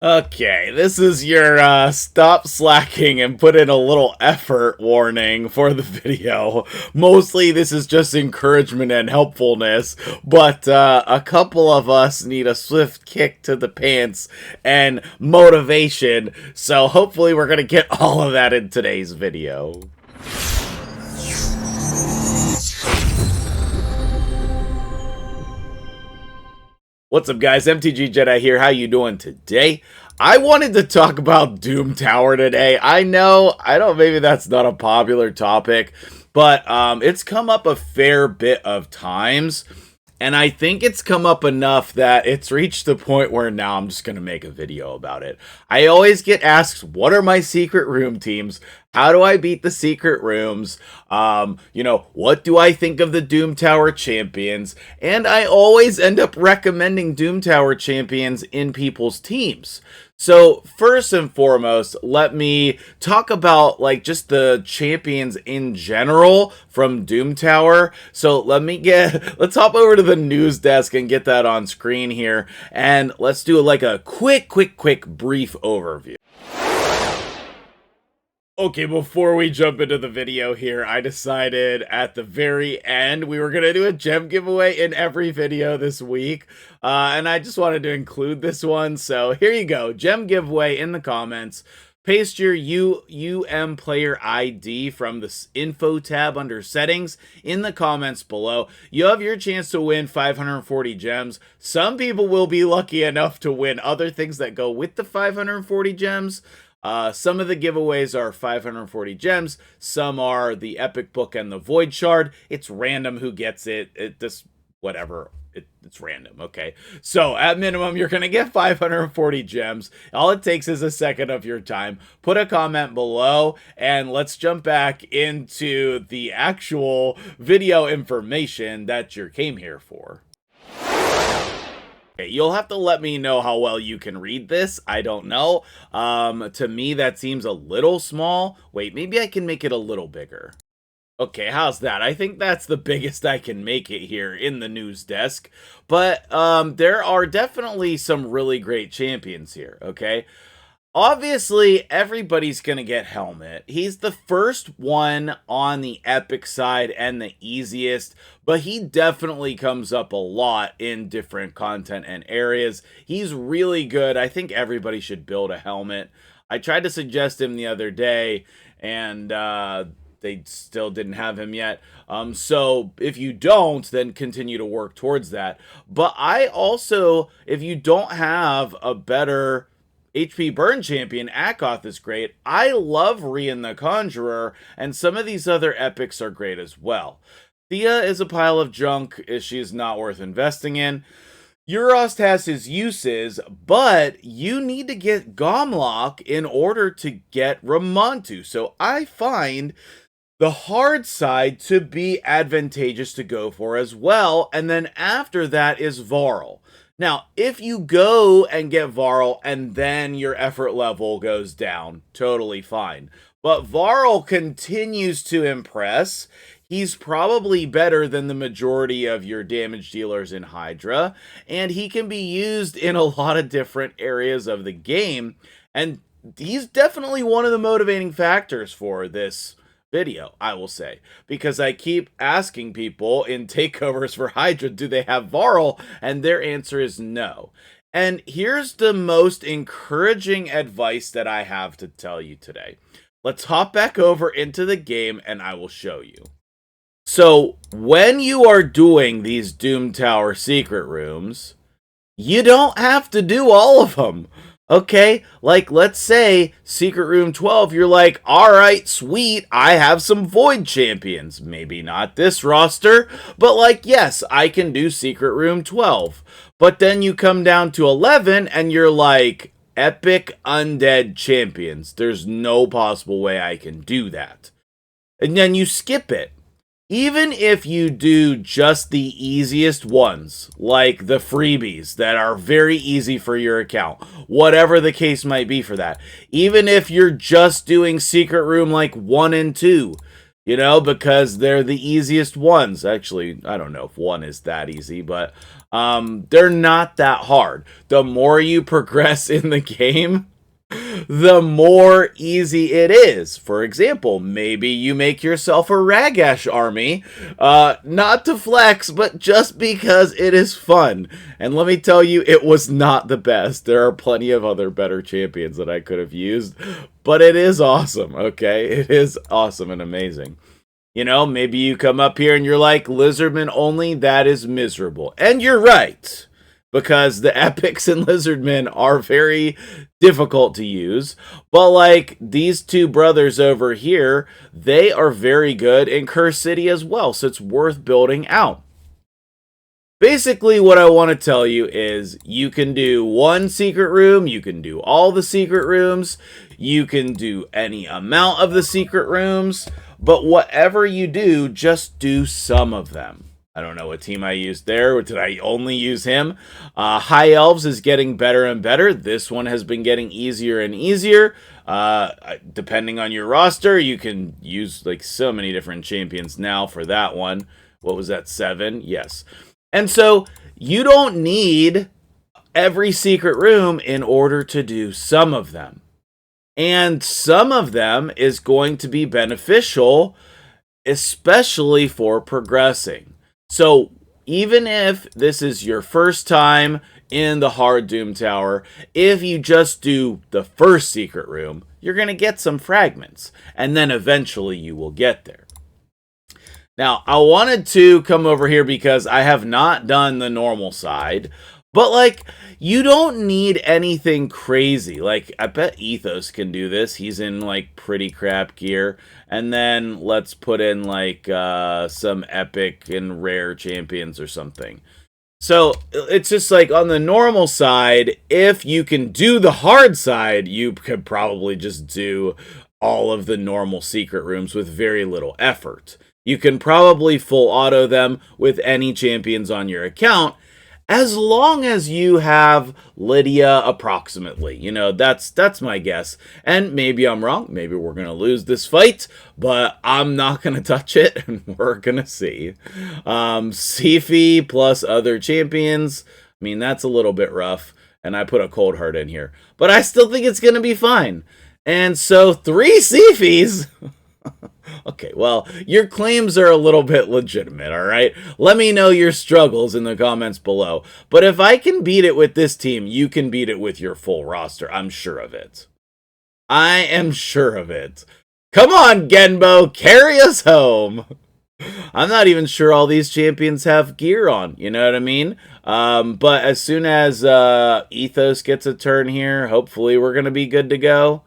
Okay, this is your stop slacking and put in a little effort warning for the video. Mostly this is just encouragement and helpfulness, but a couple of us need a swift kick to the pants and motivation, so hopefully we're gonna get all of that in today's video. What's up, guys? MtgJedi here. How you doing today? I wanted to talk about Doom Tower today. I know, maybe that's not a popular topic, but it's come up a fair bit of times, and I think it's come up enough that it's reached the point where now I'm just going to make a video about it. I always get asked, what are my secret room teams? How do I beat the secret rooms? What do I think of the Doom Tower champions? And I always end up recommending Doom Tower champions in people's teams. So first and foremost, let me talk about just the champions in general from Doom Tower. So let's hop over to the news desk and get that on screen here. And let's do a quick brief overview. Okay, before we jump into the video here, I decided at the very end we were going to do a gem giveaway in every video this week. And I just wanted to include this one. So here you go. Gem giveaway in the comments. Paste your UM player ID from the info tab under settings in the comments below. You have your chance to win 540 gems. Some people will be lucky enough to win other things that go with the 540 gems. Some of the giveaways are 540 gems. Some are the epic book and the void shard. It's random who gets it. It's random. Okay. So at minimum, you're going to get 540 gems. All it takes is a second of your time. Put a comment below and let's jump back into the actual video information that you came here for. You'll have to let me know how well you can read this. I don't know. To me, that seems a little small. Wait, maybe I can make it a little bigger. Okay, how's that? I think that's the biggest I can make it here in the news desk. But there are definitely some really great champions here, okay? Obviously, everybody's going to get Helmet. He's the first one on the epic side and the easiest, but he definitely comes up a lot in different content and areas. He's really good. I think everybody should build a Helmet. I tried to suggest him the other day, and they still didn't have him yet. So if you don't, then continue to work towards that. But I also, if you don't have a better HP burn champion, Akoth is great. I love Rian the Conjurer, and some of these other epics are great as well. Thea is a pile of junk. She's not worth investing in. Euros has his uses, but you need to get Gomlock in order to get Ramontu. So I find the hard side to be advantageous to go for as well, and then after that is Varl. Now, if you go and get Varl and then your effort level goes down, totally fine. But Varl continues to impress. He's probably better than the majority of your damage dealers in Hydra, and he can be used in a lot of different areas of the game, and he's definitely one of the motivating factors for this video, I will say, because I keep asking people in takeovers for Hydra, do they have Varl? And their answer is no. And here's the most encouraging advice that I have to tell you today. Let's hop back over into the game and I will show you. So when you are doing these Doom Tower secret rooms, you don't have to do all of them. Okay, let's say Secret Room 12, you're like, alright, sweet, I have some Void champions. Maybe not this roster, but yes, I can do Secret Room 12. But then you come down to 11 and you're like, epic undead champions. There's no possible way I can do that. And then you skip it. Even if you do just the easiest ones, like the freebies that are very easy for your account, whatever the case might be for that, even if you're just doing Secret Room 1 and 2, you know, because they're the easiest ones. Actually, I don't know if one is that easy, but they're not that hard. The more you progress in the game, the more easy it is. For example, maybe you make yourself a Ragash army, not to flex, but just because it is fun. And let me tell you, it was not the best. There are plenty of other better champions that I could have used, but it is awesome, okay? It is awesome and amazing. You know, maybe you come up here and you're like, Lizardmen only, that is miserable. And you're right, because the epics and Lizardmen are very difficult to use. But like these two brothers over here, they are very good in Curse City as well, so it's worth building out. Basically, what I want to tell you is you can do one secret room, you can do all the secret rooms, you can do any amount of the secret rooms, but whatever you do, just do some of them. I don't know what team I used there. Did I only use him? High Elves is getting better and better. This one has been getting easier and easier. Depending on your roster, you can use like so many different champions now for that one. What was that, 7? Yes. And so you don't need every secret room in order to do some of them. And some of them is going to be beneficial, especially for progressing. So even if this is your first time in the hard Doom Tower, if you just do the first secret room, you're going to get some fragments. And then eventually you will get there. Now, I wanted to come over here because I have not done the normal side, but like, you don't need anything crazy. Like, I bet Ethos can do this. He's in like pretty crap gear. And then let's put in like some epic and rare champions or something. So it's just like on the normal side, if you can do the hard side, you could probably just do all of the normal secret rooms with very little effort. You can probably full auto them with any champions on your account, as long as you have Lydia approximately. You know, that's my guess. And maybe I'm wrong. Maybe we're going to lose this fight, but I'm not going to touch it, and we're going to see. Sifi plus other champions. I mean, that's a little bit rough, and I put a Cold Heart in here. But I still think it's going to be fine. And so 3 Sifis... Okay, well, your claims are a little bit legitimate, all right? Let me know your struggles in the comments below. But if I can beat it with this team, you can beat it with your full roster. I'm sure of it. I am sure of it. Come on, Genbo, carry us home. I'm not even sure all these champions have gear on, you know what I mean? But as soon as Ethos gets a turn here, hopefully we're going to be good to go.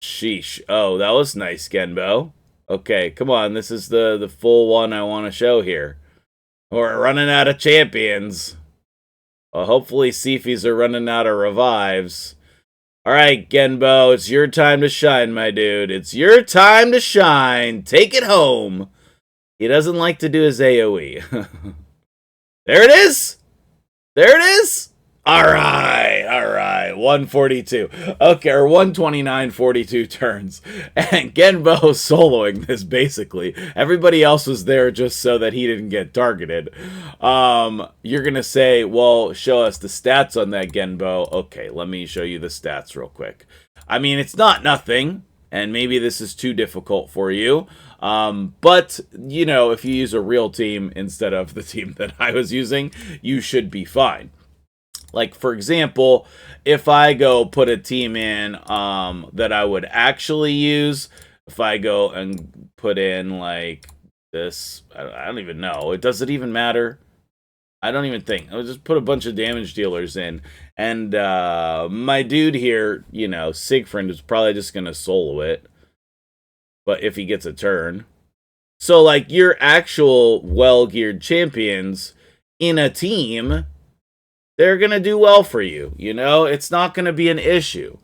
Sheesh. Oh, that was nice, Genbo. Okay, come on. This is the full one I want to show here. We're running out of champions. Well, hopefully Sifis are running out of revives. Alright, Genbo, it's your time to shine, my dude. It's your time to shine. Take it home. He doesn't like to do his AoE. There it is. There it is. Alright, 142. Okay, or 129.42 turns. And Genbo soloing this, basically. Everybody else was there just so that he didn't get targeted. You're gonna say, well, show us the stats on that, Genbo. Okay, let me show you the stats real quick. I mean, it's not nothing, and maybe this is too difficult for you. But, you know, if you use a real team instead of the team that I was using, you should be fine. Like, for example, if I go put a team in that I would actually use, if I go and put in, like, this, I don't even know. Does it even matter? I don't even think. I'll just put a bunch of damage dealers in. And my dude here, you know, Siegfried, is probably just going to solo it. But if he gets a turn. So, like, your actual well-geared champions in a team... they're going to do well for you, you know? It's not going to be an issue.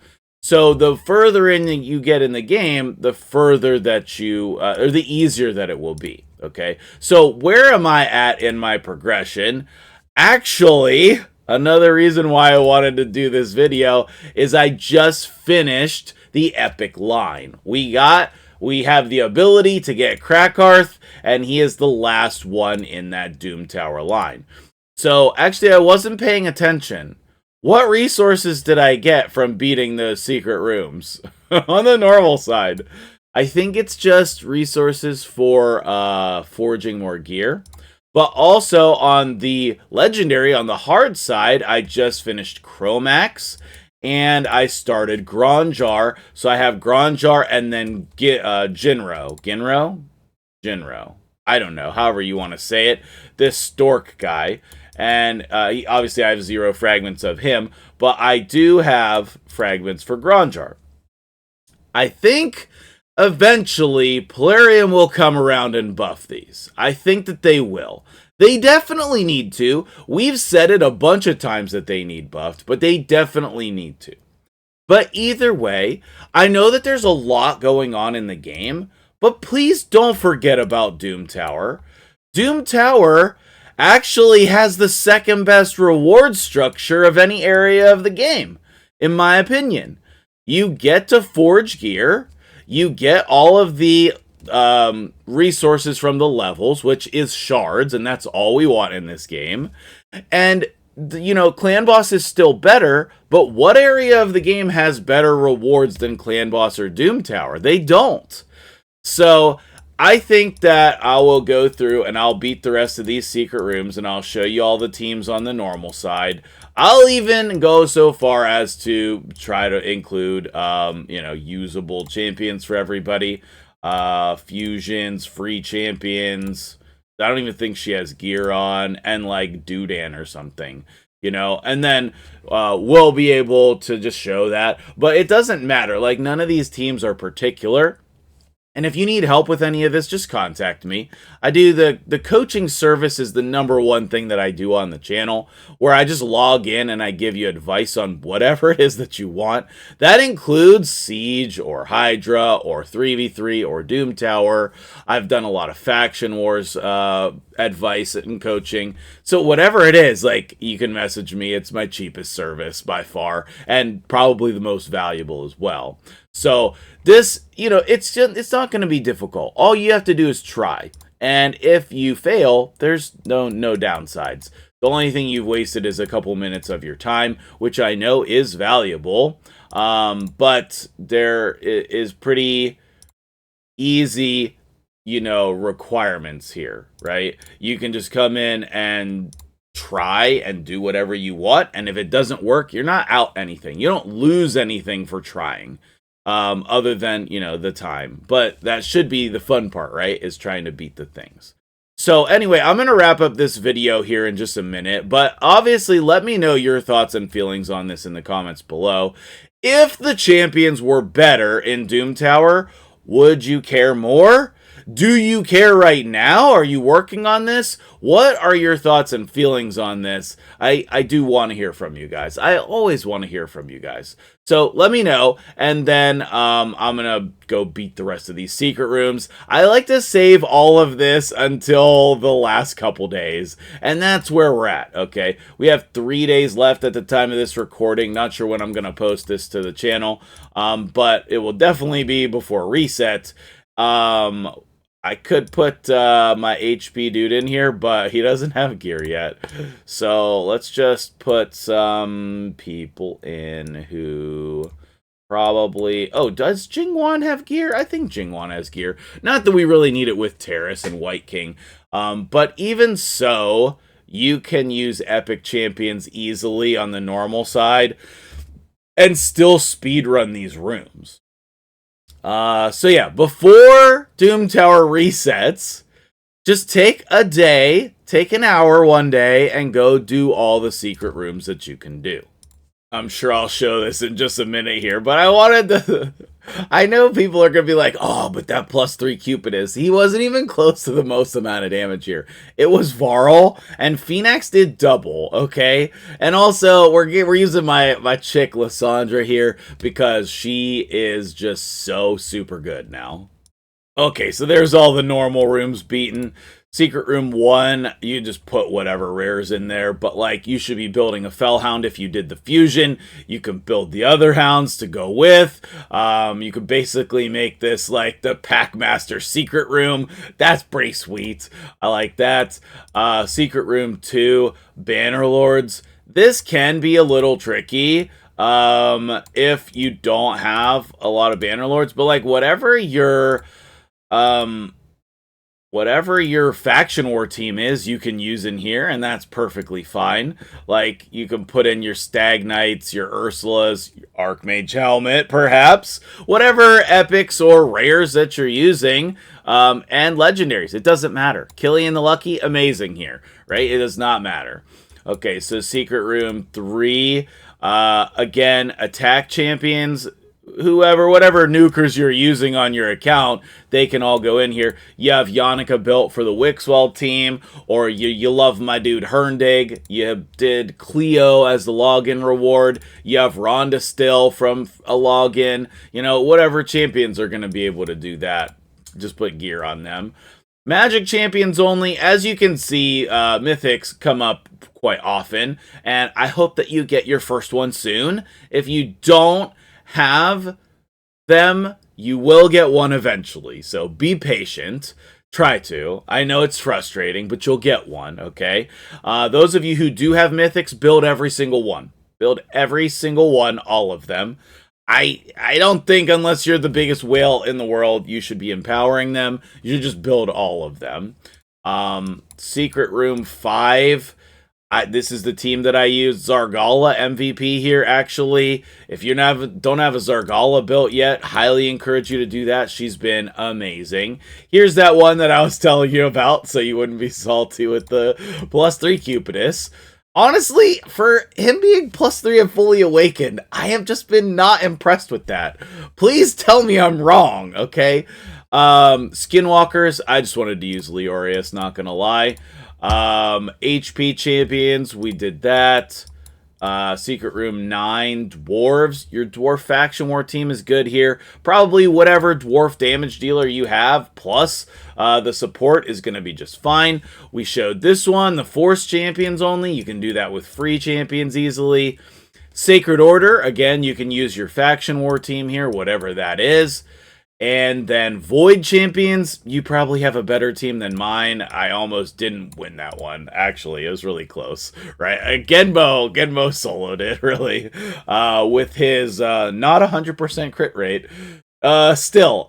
So the further in you get in the game, the further that you, or the easier that it will be, okay? So where am I at in my progression? Actually, another reason why I wanted to do this video is I just finished the epic line. We have the ability to get Krakarth, and he is the last one in that Doom Tower line. So, actually, I wasn't paying attention. What resources did I get from beating those secret rooms? On the normal side, I think it's just resources for forging more gear. But also on the legendary, on the hard side, I just finished Chromax. And I started Gronjar. So I have Gronjar and then Jinro. Jinro? I don't know. However you want to say it. This stork guy. And obviously I have 0 fragments of him. But I do have fragments for Gronjar. I think eventually Plarium will come around and buff these. I think that they will. They definitely need to. We've said it a bunch of times that they need buffed, but they definitely need to. But either way, I know that there's a lot going on in the game, but please don't forget about Doom Tower. Doom Tower actually has the second best reward structure of any area of the game, in my opinion. You get to forge gear, you get all of the resources from the levels, which is shards, and that's all we want in this game. And, you know, Clan Boss is still better, but what area of the game has better rewards than Clan Boss or Doom Tower? They don't. So, I think that I will go through and I'll beat the rest of these secret rooms, and I'll show you all the teams on the normal side. I'll even go so far as to try to include, you know, usable champions for everybody. Fusions, free champions. I don't even think she has gear on, and like Doodan or something, you know, and then we'll be able to just show that. But it doesn't matter. Like, none of these teams are particular. And if you need help with any of this, just contact me. I do the coaching service is the #1 thing that I do on the channel, where I just log in and I give you advice on whatever it is that you want. That includes Siege or Hydra or 3v3 or Doom Tower. I've done a lot of Faction Wars advice and coaching. So whatever it is, like, you can message me. It's my cheapest service by far, and probably the most valuable as well. So this, you know, it's not going to be difficult. All you have to do is try. And if you fail, there's no downsides. The only thing you've wasted is a couple minutes of your time, which I know is valuable. But there is pretty easy, you know, requirements here, right? You can just come in and try and do whatever you want. And if it doesn't work, you're not out anything. You don't lose anything for trying. Other than, you know, the time. But that should be the fun part, right? Is trying to beat the things. So anyway, I'm going to wrap up this video here in just a minute. But obviously, let me know your thoughts and feelings on this in the comments below. If the champions were better in Doom Tower, would you care more? Do you care right now? Are you working on this? What are your thoughts and feelings on this? I do want to hear from you guys. I always want to hear from you guys. So let me know, and then I'm going to go beat the rest of these secret rooms. I like to save all of this until the last couple days, and that's where we're at, okay? We have 3 days left at the time of this recording. Not sure when I'm going to post this to the channel, but it will definitely be before reset. I could put my HP dude in here, but he doesn't have gear yet. So let's just put some people in who probably... Oh, does Jingwan have gear? I think Jingwan has gear. Not that we really need it with Terrace and White King. But even so, you can use epic champions easily on the normal side and still speedrun these rooms. So yeah, before Doom Tower resets, just take a day, take an hour one day, and go do all the secret rooms that you can do. I'm sure I'll show this in just a minute here, but I wanted to... I know people are going to be like, oh, but that +3 Cupid is... He wasn't even close to the most amount of damage here. It was Varl, and Phoenix did double, okay? And also, we're using my chick, Lysandra, here, because she is just so super good now. Okay, so there's all the normal rooms beaten. Secret Room 1, you just put whatever rares in there, but like you should be building a Fellhound if you did the fusion. You can build the other hounds to go with. You could basically make this like the Packmaster Secret Room. That's pretty sweet. I like that. Secret Room 2, Bannerlords. This can be a little tricky if you don't have a lot of Bannerlords, but like whatever your faction war team is, you can use in here, and that's perfectly fine. Like, you can put in your Stag Knights, your Ursulas, your Archmage Helmet, perhaps. Whatever epics or rares that you're using, and legendaries. It doesn't matter. Killian the Lucky, amazing here, right? It does not matter. Okay, so Secret Room 3. Again, attack champions, whatever nukers you're using on your account, they can all go in here. You have Yannicka built for the Wixwell team, or you love my dude Herndig. You did Cleo as the login reward. You have Rhonda still from a login. You know, whatever champions are going to be able to do that. Just put gear on them. Magic champions only. As you can see, mythics come up quite often, and I hope that you get your first one soon. If you don't have them, you will get one eventually, so be patient. Try to. I know it's frustrating, but you'll get one, okay? Those of you who do have mythics, build every single one. Build every single one, all of them. I don't think, unless you're the biggest whale in the world, you should be empowering them. You should just build all of them. Secret Room 5. This is the team that I use. Zargala MVP here, actually. If you don't have a Zargala built yet, highly encourage you to do that. She's been amazing. Here's that one that I was telling you about, so you wouldn't be salty with the +3 Cupidus. Honestly, for him being +3 and fully awakened, I have just been not impressed with that. Please tell me I'm wrong, okay? Skinwalkers, I just wanted to use Leorius, not gonna lie. HP champions, we did that. Secret Room 9, dwarves. Your dwarf faction war team is good here. Probably whatever dwarf damage dealer you have, plus the support is going to be just fine. We showed this one, the force champions only. You can do that with free champions easily. Sacred Order, again, you can use your faction war team here, whatever that is. And then Void Champions, you probably have a better team than mine. I almost didn't win that one. Actually, it was really close, right? Genmo soloed it, really. With his not 100% crit rate. Still,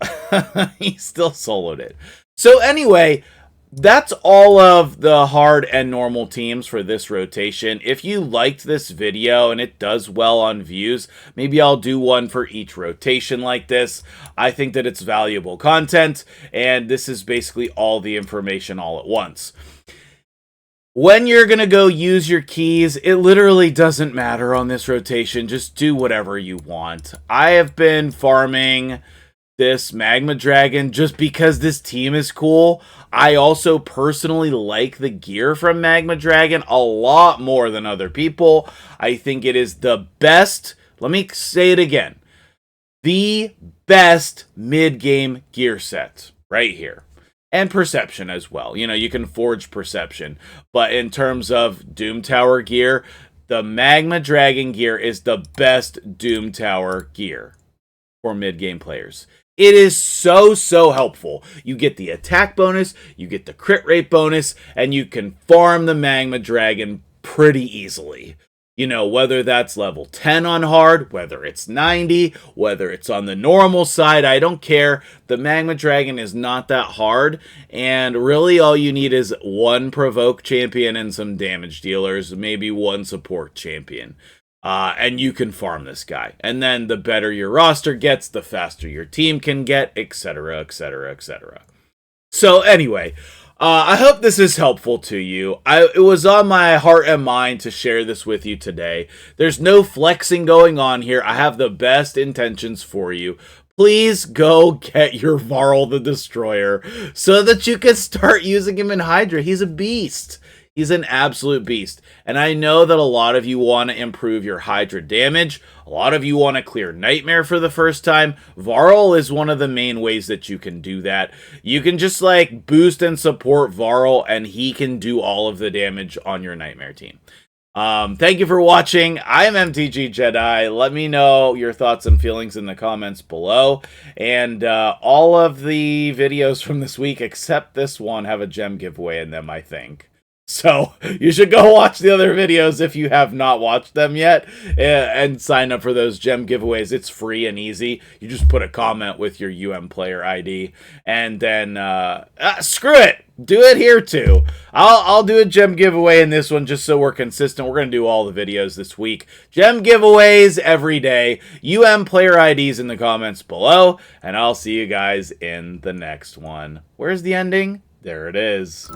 he still soloed it. So anyway, that's all of the hard and normal teams for this rotation. If you liked this video and it does well on views, maybe I'll do one for each rotation like this. I think that it's valuable content, and this is basically all the information all at once. When you're going to go use your keys, it literally doesn't matter on this rotation. Just do whatever you want. I have been farming this Magma Dragon just because this team is cool. I also personally like the gear from Magma Dragon a lot more than other people. I think it is the best, let me say it again, the best mid-game gear set right here. And perception as well. You know, you can forge perception. But in terms of Doom Tower gear, the Magma Dragon gear is the best Doom Tower gear for mid-game players. It is so helpful. You get the attack bonus, you get the crit rate bonus, and you can farm the Magma Dragon pretty easily. You know, whether that's level 10 on hard, whether it's 90, whether it's on the normal side, I don't care. The Magma Dragon is not that hard, and really all you need is one provoke champion and some damage dealers, maybe one support champion. And you can farm this guy. And then the better your roster gets, the faster your team can get, etc., etc., etc. So anyway, I hope this is helpful to you. It was on my heart and mind to share this with you today. There's no flexing going on here. I have the best intentions for you. Please go get your Varl the Destroyer so that you can start using him in Hydra. He's a beast. He's an absolute beast. And I know that a lot of you want to improve your Hydra damage. A lot of you want to clear Nightmare for the first time. Varl is one of the main ways that you can do that. You can just like boost and support Varl, and he can do all of the damage on your Nightmare team. Thank you for watching. I'm MtgJedi. Let me know your thoughts and feelings in the comments below. And all of the videos from this week, except this one, have a gem giveaway in them, I think. So you should go watch the other videos if you have not watched them yet, and sign up for those gem giveaways. It's free and easy. You just put a comment with your player ID, and then screw it, do it here too. I'll do a gem giveaway in this one just so we're consistent. We're gonna do all the videos this week. Gem giveaways every day. player IDs in the comments below, and I'll see you guys in the next one. Where's the ending? There it is.